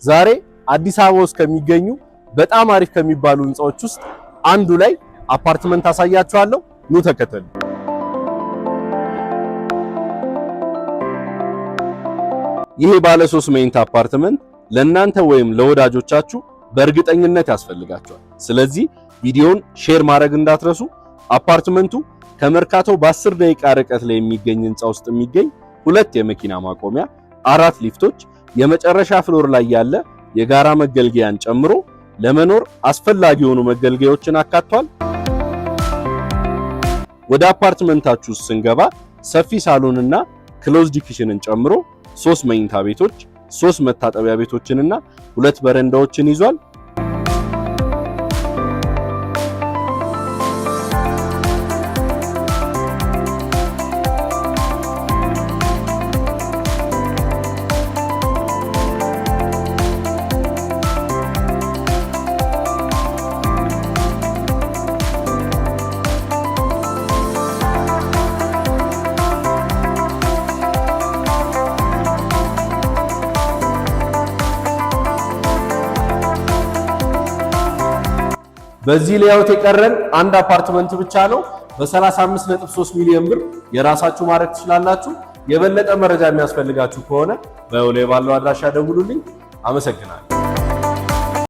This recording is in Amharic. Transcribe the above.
ዛሬ አዲስ አበባ ውስጥ ከሚገኙ በጣም አሪፍ ከሚባሉ ህንጻዎች ውስጥ አንዱ ላይ አፓርትመንት አሳያችኋለሁ። ኑ ተከተሉ። ይሄ ባለ 3 መኝታ አፓርትመንት ለእናንተ ወይም ለወዳጆቻችሁ በእርግጠኝነት ያስፈልጋቸዋል። ስለዚህ ቪዲዮውን ሼር ማድረግ እንዳትረሱ። አፓርትመንቱ ከመርካቶ በ10 ደቂቃ ርቀት ላይ የሚገኝ ህንጻ ውስጥ የሚገኝ 2 የመኪና ማቆሚያ፣ 4 ሊፍቶች፣ የመጨረሻ ፍሎር ላይ ያለ የጋራ መገልገያን ጨምሮ ለመኖር አስፈላጊ የሆኑ መገልገያዎችን አካቷል። ወደ አፓርትመንታችሁ ስንገባ ሰፊ ሳሎንና ክሎዝድ ኪችንን ጨምሮ 3 መኝታ ቤቶች፣ 3 መታጠቢያ ቤቶችንና 2 በረንዳዎችን ይዟል። በዚህ ሌአውት የቀረን አንድ አፓርትመንት ብቻ ነው። በ35.3 ሚሊዮን ብር የራሳችሁ ማድረግ ትችላላችሁ። የበለጠ መረጃ የሚያስፈልጋችሁ ከሆነ በወሌ ባለው አድራሻ ደውሉልኝ። አመሰግናለሁ።